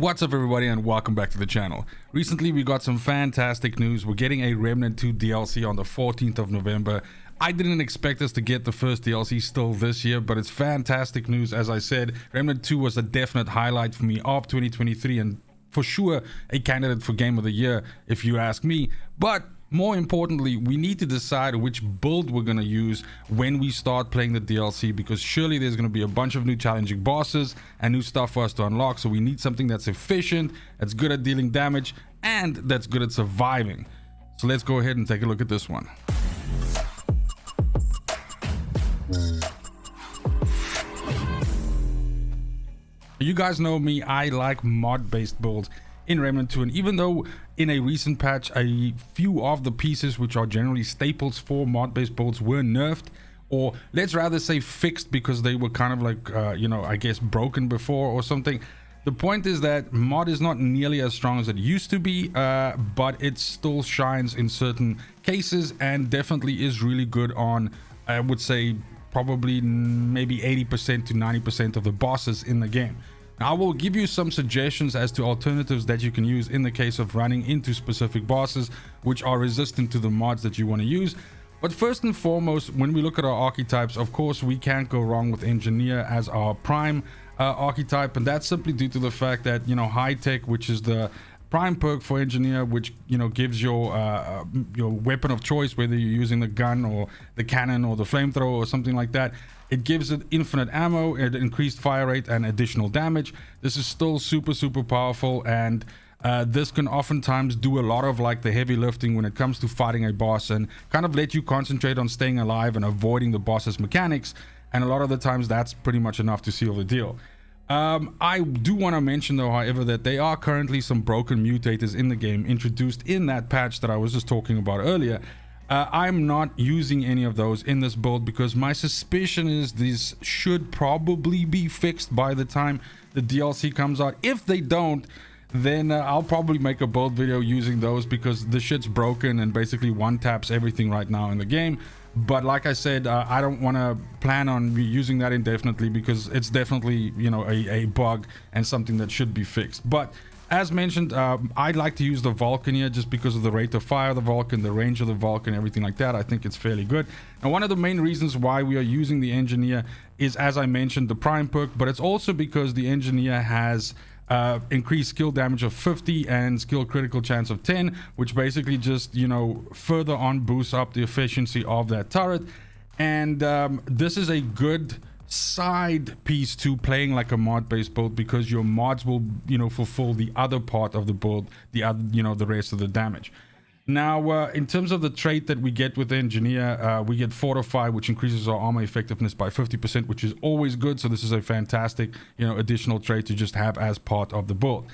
What's up everybody and welcome back to the channel. Recently we got some fantastic news. We're getting a Remnant 2 DLC on the 14th of November. I didn't expect us to get the first DLC still this year, but it's fantastic news. As I said, Remnant 2 was a definite highlight for me of 2023 and for sure a candidate for Game of the Year if you ask me. But more importantly, we need to decide which build we're going to use when we start playing the DLC, because surely there's going to be a bunch of new challenging bosses and new stuff for us to unlock. So we need something that's efficient, that's good at dealing damage, and that's good at surviving. So let's go ahead and take a look at this one. You guys know me, I like mod-based builds in Remnant 2, and even though in a recent patch a few of the pieces which are generally staples for mod-based builds were nerfed, or let's rather say fixed, because they were kind of like I guess broken before or something. The point is that mod is not nearly as strong as it used to be, but it still shines in certain cases and definitely is really good on, I would say, probably maybe 80% to 90% of the bosses in the game. Now, I will give you some suggestions as to alternatives that you can use in the case of running into specific bosses which are resistant to the mods that you want to use. But first and foremost, when we look at our archetypes, of course we can't go wrong with Engineer as our prime archetype, and that's simply due to the fact that, you know, high tech, which is the prime perk for Engineer, which, you know, gives your weapon of choice, whether you're using the gun or the cannon or the flamethrower or something like that. It gives it infinite ammo, it increased fire rate and additional damage. This is still super powerful, and this can oftentimes do a lot of like the heavy lifting when it comes to fighting a boss and kind of let you concentrate on staying alive and avoiding the boss's mechanics. And a lot of the times that's pretty much enough to seal the deal. I do want to mention though, however, that there are currently some broken mutators in the game introduced in that patch that I was just talking about earlier. I'm not using any of those in this build because my suspicion is these should probably be fixed by the time the DLC comes out. If they don't, then I'll probably make a build video using those, because the shit's broken and basically one taps everything right now in the game. But like I said, I don't want to plan on using that indefinitely, because it's definitely, you know, a bug and something that should be fixed. But as mentioned, I'd like to use the Vulcan here just because of the rate of fire of the Vulcan, the range of the Vulcan, everything like that. I think it's fairly good. Now, one of the main reasons why we are using the Engineer is, as I mentioned, the prime perk, but it's also because the Engineer has increased skill damage of 50 and skill critical chance of 10, which basically just, you know, further on boosts up the efficiency of that turret. And this is a good side piece to playing like a mod based build, because your mods will, you know, fulfill the other part of the build, the other, you know, the rest of the damage. Now, in terms of the trait that we get with Engineer, we get Fortify, which increases our armor effectiveness by 50%, which is always good. So this is a fantastic, you know, additional trait to just have as part of the build.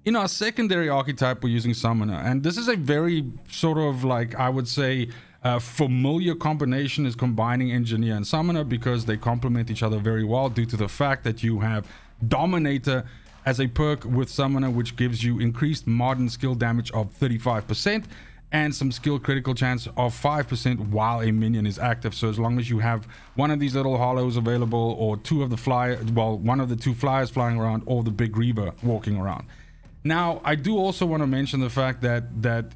In our secondary archetype, we're using Summoner, and this is a very sort of like, I would say, familiar combination is combining Engineer and Summoner, because they complement each other very well due to the fact that you have Dominator as a perk with Summoner, which gives you increased modern skill damage of 35% and some skill critical chance of 5% while a minion is active. So as long as you have one of these little hollows available, or two of the one of the two flyers flying around, or the big Reaver walking around. Now, I do also want to mention the fact that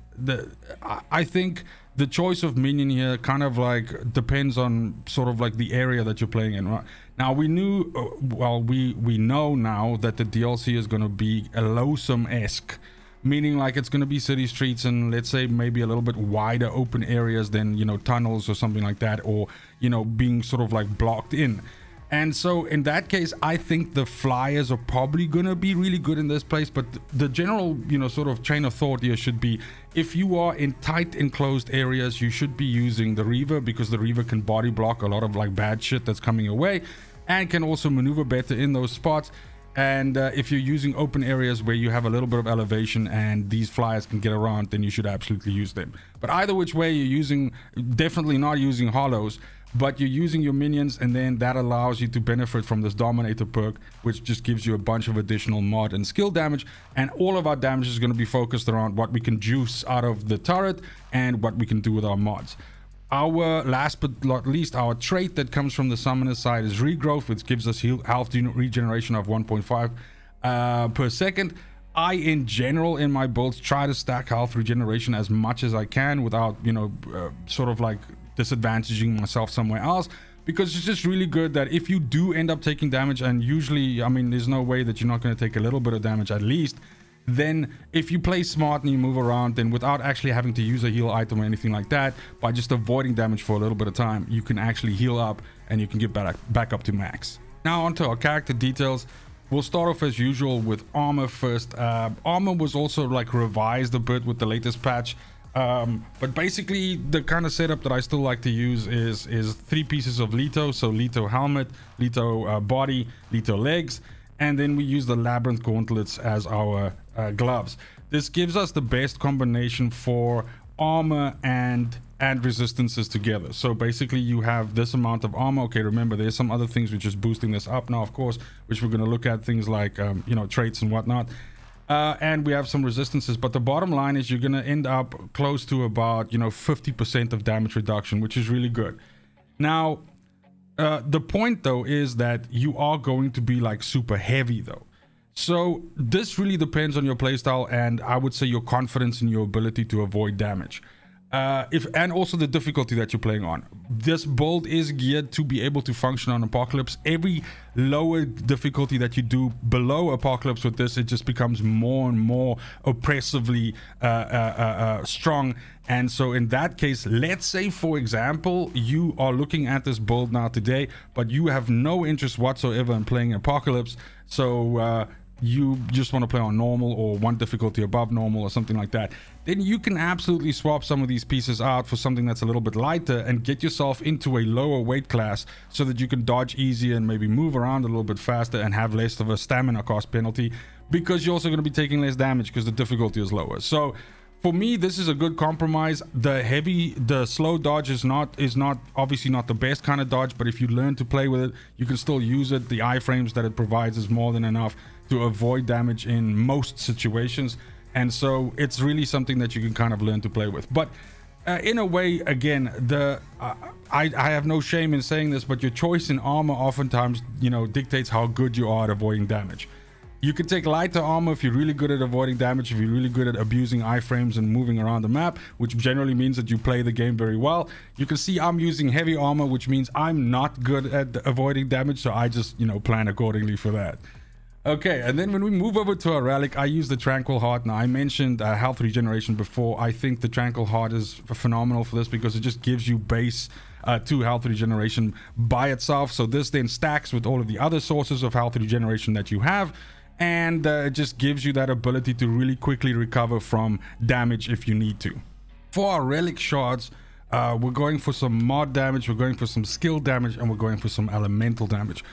I think the choice of minion here kind of like depends on sort of like the area that you're playing in, right? Now, we knew, we know now that the DLC is going to be a Losum-esque, meaning like it's going to be city streets and, let's say, maybe a little bit wider open areas than, you know, tunnels or something like that, or, you know, being sort of like blocked in. And so in that case, I think the flyers are probably going to be really good in this place. But the general, you know, sort of train of thought here should be, if you are in tight enclosed areas, you should be using the Reaver, because the Reaver can body block a lot of like bad shit that's coming your way and can also maneuver better in those spots. And if you're using open areas where you have a little bit of elevation and these flyers can get around, then you should absolutely use them. But either which way, you're definitely not using hollows, but you're using your minions, and then that allows you to benefit from this Dominator perk, which just gives you a bunch of additional mod and skill damage. And all of our damage is going to be focused around what we can juice out of the turret and what we can do with our mods. Our last but not least, our trait that comes from the Summoner side is Regrowth, which gives us health regeneration of 1.5 per second. I, in general, in my builds, try to stack health regeneration as much as I can without, you know, sort of like disadvantaging myself somewhere else, because it's just really good that if you do end up taking damage, and usually, I mean, there's no way that you're not going to take a little bit of damage at least, then if you play smart and you move around, then without actually having to use a heal item or anything like that, by just avoiding damage for a little bit of time, you can actually heal up and you can get back up to max. Now onto our character details. We'll start off as usual with armor first. Armor was also like revised a bit with the latest patch, but basically the kind of setup that I still like to use is 3 pieces of Leto. So Leto helmet, Leto body, Leto legs, and then we use the Labyrinth gauntlets as our gloves. This gives us the best combination for armor and resistances together. So basically you have this amount of armor. Okay, remember there's some other things which is boosting this up now, of course, which we're going to look at, things like you know, traits and whatnot, and we have some resistances, but the bottom line is you're going to end up close to about, you know, 50% of damage reduction, which is really good. Now the point though is that you are going to be like super heavy though. So this really depends on your playstyle, and I would say your confidence in your ability to avoid damage. And also the difficulty that you're playing on. This build is geared to be able to function on Apocalypse. Every lower difficulty that you do below Apocalypse with this, it just becomes more and more oppressively strong. And so in that case, let's say for example you are looking at this build now today, but you have no interest whatsoever in playing Apocalypse, so you just want to play on normal or one difficulty above normal or something like that, then you can absolutely swap some of these pieces out for something that's a little bit lighter and get yourself into a lower weight class so that you can dodge easier and maybe move around a little bit faster and have less of a stamina cost penalty, because you're also going to be taking less damage because the difficulty is lower. So for me, this is a good compromise. The slow dodge is not obviously not the best kind of dodge, but if you learn to play with it, you can still use it. The iframes that it provides is more than enough to avoid damage in most situations, and so it's really something that you can kind of learn to play with. But in a way, again, I have no shame in saying this, but your choice in armor oftentimes, you know, dictates how good you are at avoiding damage. You can take lighter armor if you're really good at avoiding damage, if you're really good at abusing iframes and moving around the map, which generally means that you play the game very well. You can see I'm using heavy armor, which means I'm not good at avoiding damage, so I just, you know, plan accordingly for that. Okay, and then when we move over to our relic, I use the Tranquil Heart. Now, I mentioned health regeneration before. I think the Tranquil Heart is phenomenal for this because it just gives you base 2 health regeneration by itself. So this then stacks with all of the other sources of health regeneration that you have, and it just gives you that ability to really quickly recover from damage if you need to. For our relic shards, we're going for some mod damage, we're going for some skill damage, and we're going for some elemental damage.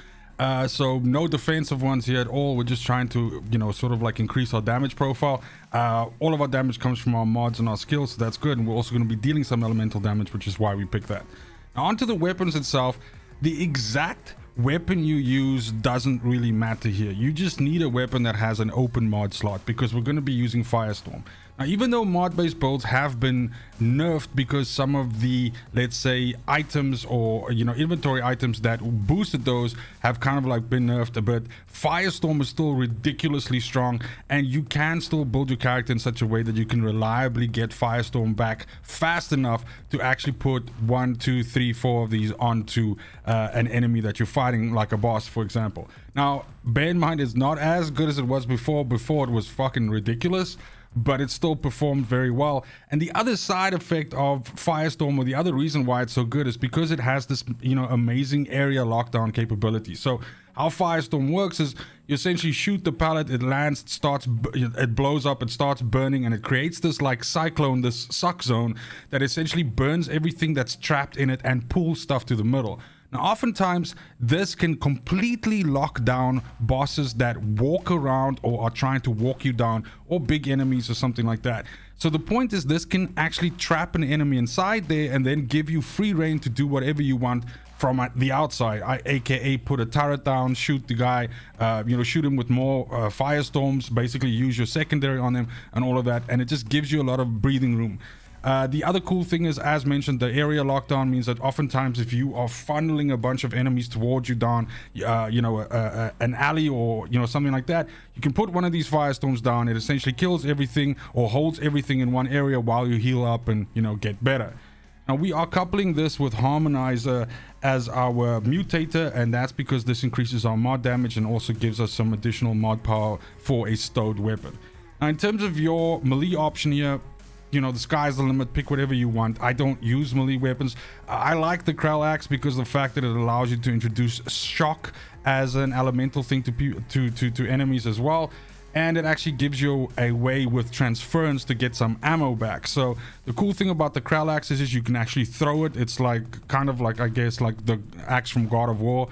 So no defensive ones here at all. We're just trying to, you know, sort of like increase our damage profile. All of our damage comes from our mods and our skills, so that's good. And we're also going to be dealing some elemental damage, which is why we picked that. Now onto the weapons itself. The exact weapon you use doesn't really matter here. You just need a weapon that has an open mod slot, because we're going to be using Firestorm. Now, even though mod-based builds have been nerfed because some of the, let's say, items or, you know, inventory items that boosted those have kind of like been nerfed a bit, Firestorm is still ridiculously strong, and you can still build your character in such a way that you can reliably get Firestorm back fast enough to actually put 1, 2, 3, 4 of these onto an enemy that you're fighting, like a boss, for example. Now, bear in mind, it's not as good as it was before. Before, it was fucking ridiculous, but it still performed very well. And the other side effect of Firestorm, or the other reason why it's so good, is because it has this, you know, amazing area lockdown capability. So how Firestorm works is you essentially shoot the pallet, it lands, it blows up, it starts burning, and it creates this like cyclone, this suck zone that essentially burns everything that's trapped in it and pulls stuff to the middle. Now, oftentimes, this can completely lock down bosses that walk around or are trying to walk you down, or big enemies or something like that. So the point is, this can actually trap an enemy inside there and then give you free reign to do whatever you want from the outside, aka put a turret down, shoot the guy, you know, shoot him with more firestorms, basically use your secondary on him and all of that, and it just gives you a lot of breathing room. The other cool thing is, as mentioned, the area lockdown means that oftentimes if you are funneling a bunch of enemies towards you down, an alley or, something like that, you can put one of these Firestorms down. It essentially kills everything or holds everything in one area while you heal up and, get better. Now, we are coupling this with Harmonizer as our mutator, and that's because this increases our mod damage and also gives us some additional mod power for a stowed weapon. Now, in terms of your melee option here, the sky's the limit. Pick whatever you want. I don't use melee weapons. I like the Krell Axe because of the fact that it allows you to introduce shock as an elemental thing to enemies as well. And it actually gives you a way with transference to get some ammo back. So the cool thing about the Krell Axe is you can actually throw it. It's like kind of like, I guess, like the axe from God of War.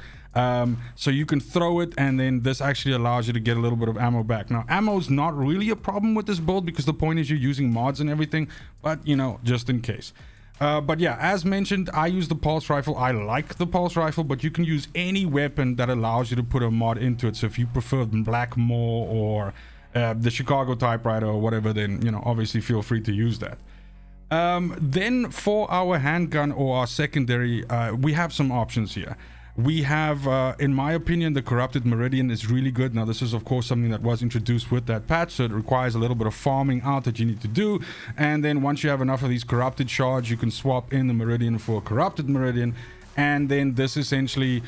So you can throw it, and then this actually allows you to get a little bit of ammo back. Now, ammo is not really a problem with this build because the point is you're using mods and everything, but just in case. But yeah, as mentioned, I use the pulse rifle. I like the pulse rifle, but you can use any weapon that allows you to put a mod into it. So if you prefer Blackmore or the Chicago typewriter or whatever, then obviously feel free to use that. Then for our handgun or our secondary, we have some options here. We have, in my opinion, the Corrupted Meridian is really good. Now, this is, of course, something that was introduced with that patch, so it requires a little bit of farming out that you need to do. And then once you have enough of these Corrupted shards, you can swap in the Meridian for a Corrupted Meridian. And then this essentially,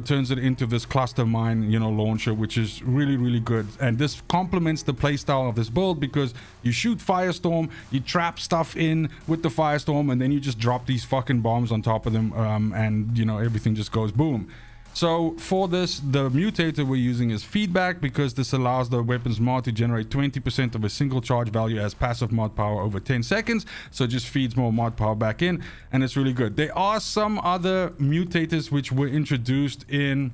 turns it into this cluster mine, launcher, which is really, really good. And this complements the playstyle of this build because you shoot Firestorm, you trap stuff in with the Firestorm, and then you just drop these fucking bombs on top of them, and, everything just goes boom. So for this, the mutator we're using is feedback because this allows the weapons mod to generate 20% of a single charge value as passive mod power over 10 seconds. So it just feeds more mod power back in, and it's really good. There are some other mutators which were introduced in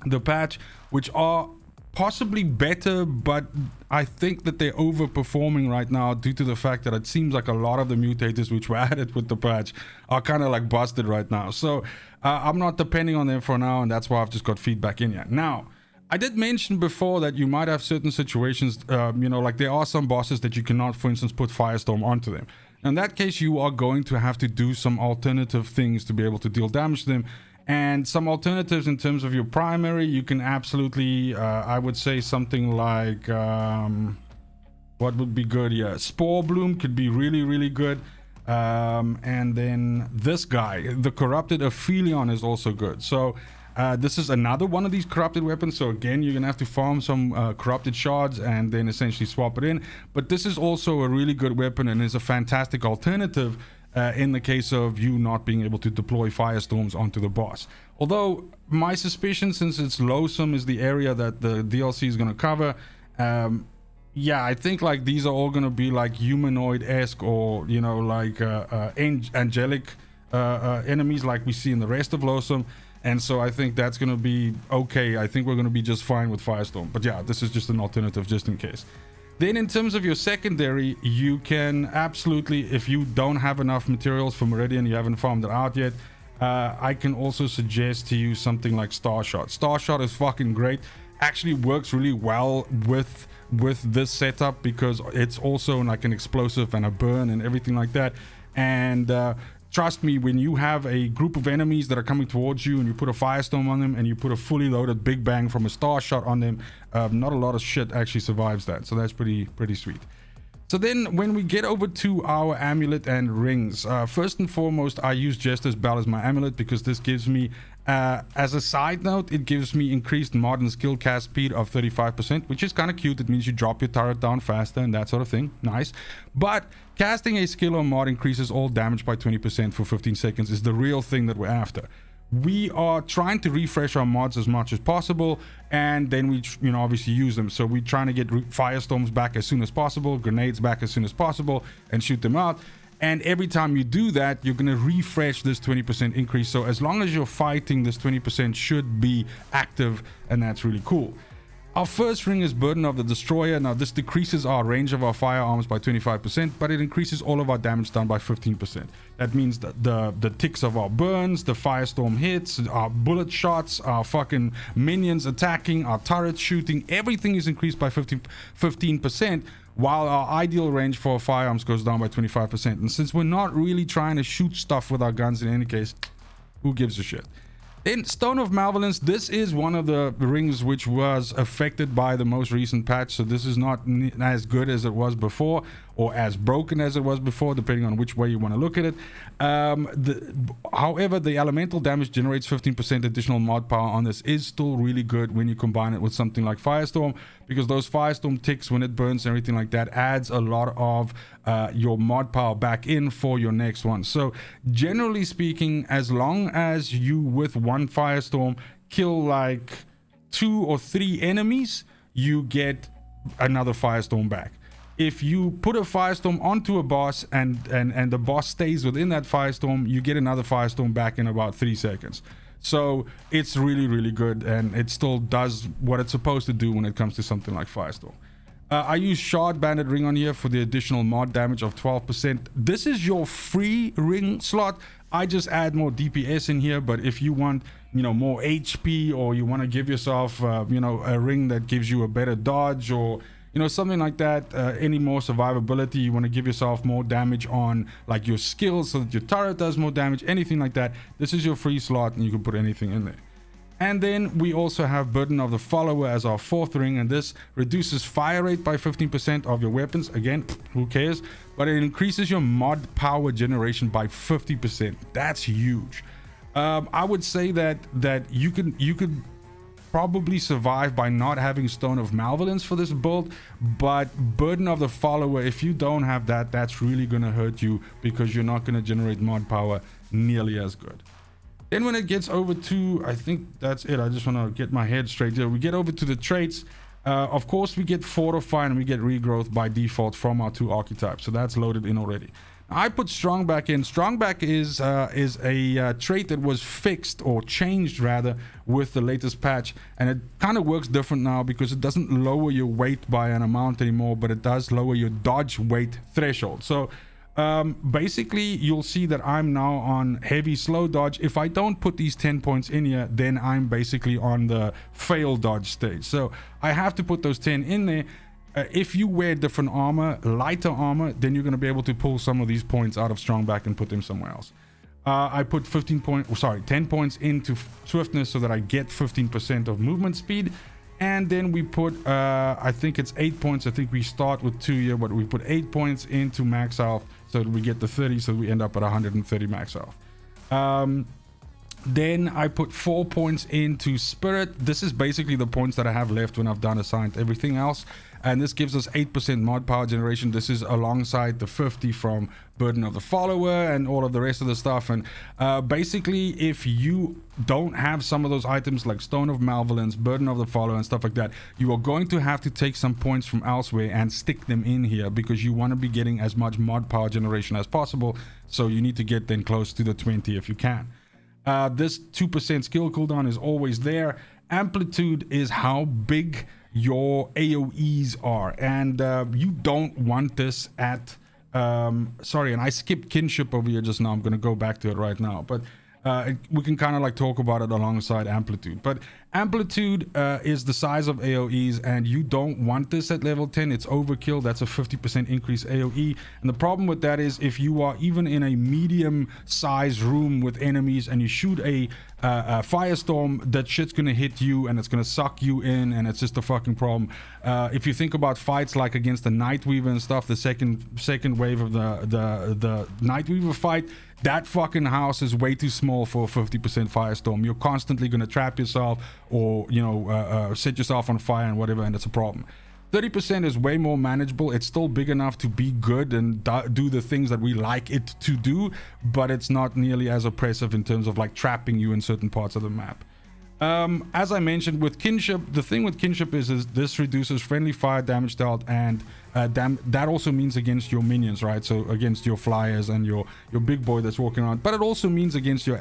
the patch, which are possibly better, but I think that they're overperforming right now due to the fact that it seems like a lot of the mutators which were added with the patch are kind of like busted right now. So I'm not depending on them for now, and that's why I've just got feedback in here. Now, I did mention before that you might have certain situations, like there are some bosses that you cannot, for instance, put Firestorm onto them. In that case, you are going to have to do some alternative things to be able to deal damage to them. And some alternatives in terms of your primary, you can absolutely, I would say something like, what would be good? Yeah, Spore Bloom could be really, really good. And then this guy, the Corrupted Aphelion, is also good. So this is another one of these corrupted weapons. So again, you're gonna have to farm some corrupted shards and then essentially swap it in. But this is also a really good weapon and is a fantastic alternative in the case of you not being able to deploy Firestorms onto the boss. Although my suspicion, since it's Loathsome is the area that the DLC is going to cover, yeah, I think like these are all going to be like humanoid-esque or, like angelic enemies like we see in the rest of Loathsome. And so I think that's going to be okay. I think we're going to be just fine with Firestorm. But yeah, this is just an alternative just in case. Then in terms of your secondary, you can absolutely, if you don't have enough materials for Meridian, you haven't farmed it out yet, I can also suggest to use something like Starshot. Starshot is fucking great. Actually works really well with this setup because it's also like an explosive and a burn and everything like that. And trust me, when you have a group of enemies that are coming towards you and you put a Firestorm on them and you put a fully loaded Big Bang from a Starshot on them, not a lot of shit actually survives that. So that's pretty sweet. So then when we get over to our Amulet and Rings, first and foremost, I use Jester's Bell as my amulet because this gives me, as a side note, it gives me increased mod and skill cast speed of 35%, which is kind of cute. It means you drop your turret down faster and that sort of thing. Nice. But casting a skill or mod increases all damage by 20% for 15 seconds is the real thing that we're after. We are trying to refresh our mods as much as possible, and then we obviously use them. So we're trying to get Firestorms back as soon as possible, grenades back as soon as possible, and shoot them out. And every time you do that, you're going to refresh this 20% increase. So as long as you're fighting, this 20% should be active, and that's really cool. Our first ring is Burden of the Destroyer. Now this decreases our range of our firearms by 25%, but it increases all of our damage done by 15%. That means that the ticks of our burns, the firestorm hits, our bullet shots, our fucking minions attacking, our turrets shooting, everything is increased by 15%, while our ideal range for our firearms goes down by 25%. And since we're not really trying to shoot stuff with our guns in any case, who gives a shit? In Stone of Malevolence, this is one of the rings which was affected by the most recent patch, so this is not as good as it was before, or as broken as it was before, depending on which way you want to look at it. However, the elemental damage generates 15% additional mod power on this is still really good when you combine it with something like Firestorm, because those Firestorm ticks, when it burns and everything like that, adds a lot of your mod power back in for your next one. So generally speaking, as long as you with one Firestorm kill like 2 or 3 enemies, you get another Firestorm back. If you put a Firestorm onto a boss and the boss stays within that Firestorm, you get another Firestorm back in about 3 seconds. So it's really, really good, and it still does what it's supposed to do when it comes to something like Firestorm. I use Shard Bandit Ring on here for the additional mod damage of 12%. This is your free ring slot. I just add more DPS in here, but if you want, you know, more HP, or you want to give yourself, you know, a ring that gives you a better dodge, or you know, something like that, any more survivability, you want to give yourself more damage on like your skills so that your turret does more damage, anything like that, this is your free slot and you can put anything in there. And then we also have Burden of the Follower as our 4th ring, and this reduces fire rate by 15% of your weapons. Again, who cares? But it increases your mod power generation by 50%. That's huge. I would say that you could probably survive by not having Stone of Malevolence for this build, but Burden of the Follower, if you don't have that, that's really going to hurt you, because you're not going to generate mod power nearly as good. Then when it gets over to, I think that's it, I just want to get my head straight here, we get over to the traits. Of course we get Fortify and we get Regrowth by default from our 2 archetypes, so that's loaded in already. I put Strong Back in. Strong Back is a trait that was fixed, or changed rather, with the latest patch, and it kind of works different now because it doesn't lower your weight by an amount anymore, but it does lower your dodge weight threshold. So basically you'll see that I'm now on heavy slow dodge. If I don't put these 10 points in here, then I'm basically on the fail dodge stage, so I have to put those 10 in there. If you wear different armor, lighter armor, then you're going to be able to pull some of these points out of Strong Back and put them somewhere else. I put 10 points into swiftness so that I get 15% of movement speed. And then we put, I think it's 8 points. I think we start with 2 here, but we put 8 points into max health so that we get the 30, so we end up at 130 max health. Then I put 4 points into Spirit. This is basically the points that I have left when I've done assigned everything else, and this gives us 8% mod power generation. This is alongside the 50 from Burden of the Follower and all of the rest of the stuff. And basically, if you don't have some of those items like Stone of Malevolence, Burden of the Follower and stuff like that, you are going to have to take some points from elsewhere and stick them in here, because you want to be getting as much mod power generation as possible. So you need to get then close to the 20 if you can. This 2% skill cooldown is always there. Amplitude is how big your AoEs are, and you don't want this at sorry, and I skipped Kinship over here just now. I'm going to go back to it right now, but we can kind of like talk about it alongside Amplitude. But Amplitude is the size of AoEs, and you don't want this at level 10. It's overkill. That's a 50% increase AoE, and the problem with that is if you are even in a medium size room with enemies and you shoot a Firestorm, that shit's gonna hit you and it's gonna suck you in, and it's just a fucking problem. If you think about fights like against the Nightweaver and stuff, the second wave of the Nightweaver fight, that fucking house is way too small for a 50% Firestorm. You're constantly gonna trap yourself, or you know, set yourself on fire and whatever, and it's a problem. 30% is way more manageable. It's still big enough to be good and do the things that we like it to do, but it's not nearly as oppressive in terms of like trapping you in certain parts of the map. As I mentioned with Kinship, the thing with Kinship is this reduces friendly fire damage dealt, and that also means against your minions, right? So against your flyers and your big boy that's walking around, but it also means against your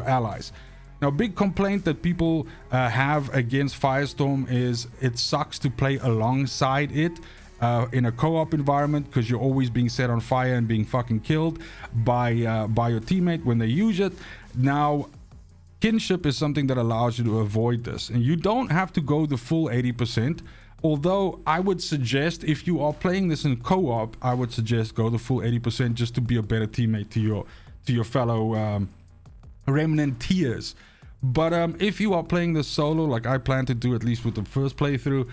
allies. Now, big complaint that people have against Firestorm is it sucks to play alongside it in a co-op environment, because you're always being set on fire and being fucking killed by your teammate when they use it. Now, kinship is something that allows you to avoid this, and you don't have to go the full 80%. Although I would suggest, if you are playing this in co-op, I would suggest go the full 80% just to be a better teammate to your fellow Remnant tiers. But if you are playing this solo, like I plan to do, at least with the first playthrough,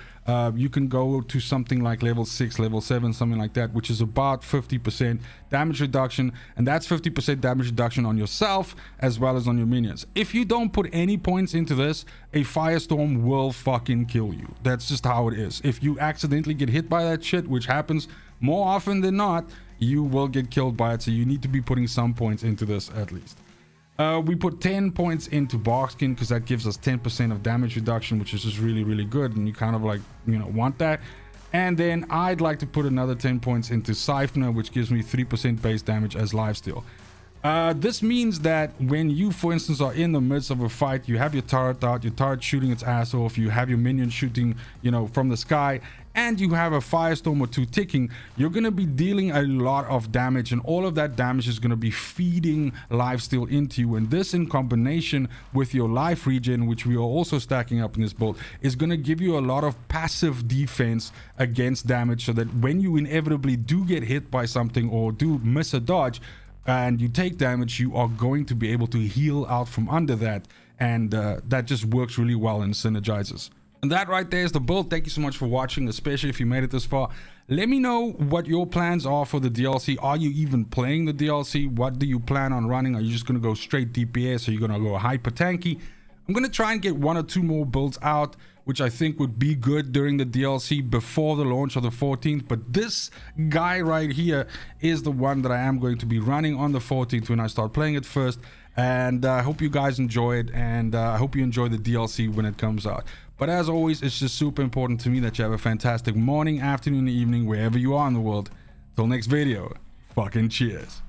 you can go to something like level 6, level 7, something like that, which is about 50% damage reduction, and that's 50% damage reduction on yourself as well as on your minions. If you don't put any points into this, a Firestorm will fucking kill you. That's just how it is. If you accidentally get hit by that shit, which happens more often than not, you will get killed by it, so you need to be putting some points into this at least. We put 10 points into Barkskin because that gives us 10% of damage reduction, which is just really, really good, and you kind of like, you know, want that. And then I'd like to put another 10 points into Siphoner, which gives me 3% base damage as lifesteal. This means that when you, for instance, are in the midst of a fight, you have your turret out, your turret shooting its ass off, you have your minion shooting, you know, from the sky, and you have a Firestorm or two ticking, you're going to be dealing a lot of damage, and all of that damage is going to be feeding lifesteal into you. And this, in combination with your life regen, which we are also stacking up in this build, is going to give you a lot of passive defense against damage, so that when you inevitably do get hit by something or do miss a dodge and you take damage, you are going to be able to heal out from under that, and that just works really well and synergizes. And that right there is the build. Thank you so much for watching, especially if you made it this far. Let me know what your plans are for the DLC. Are you even playing the DLC? What do you plan on running? Are you just going to go straight DPS? Are you going to go hyper tanky? I'm going to try and get 1 or 2 more builds out, which I think would be good during the DLC before the launch of the 14th. But this guy right here is the one that I am going to be running on the 14th when I start playing it first. And I hope you guys enjoy it, and I hope you enjoy the DLC when it comes out. But as always, it's just super important to me that you have a fantastic morning, afternoon, evening, wherever you are in the world. Till next video, fucking cheers.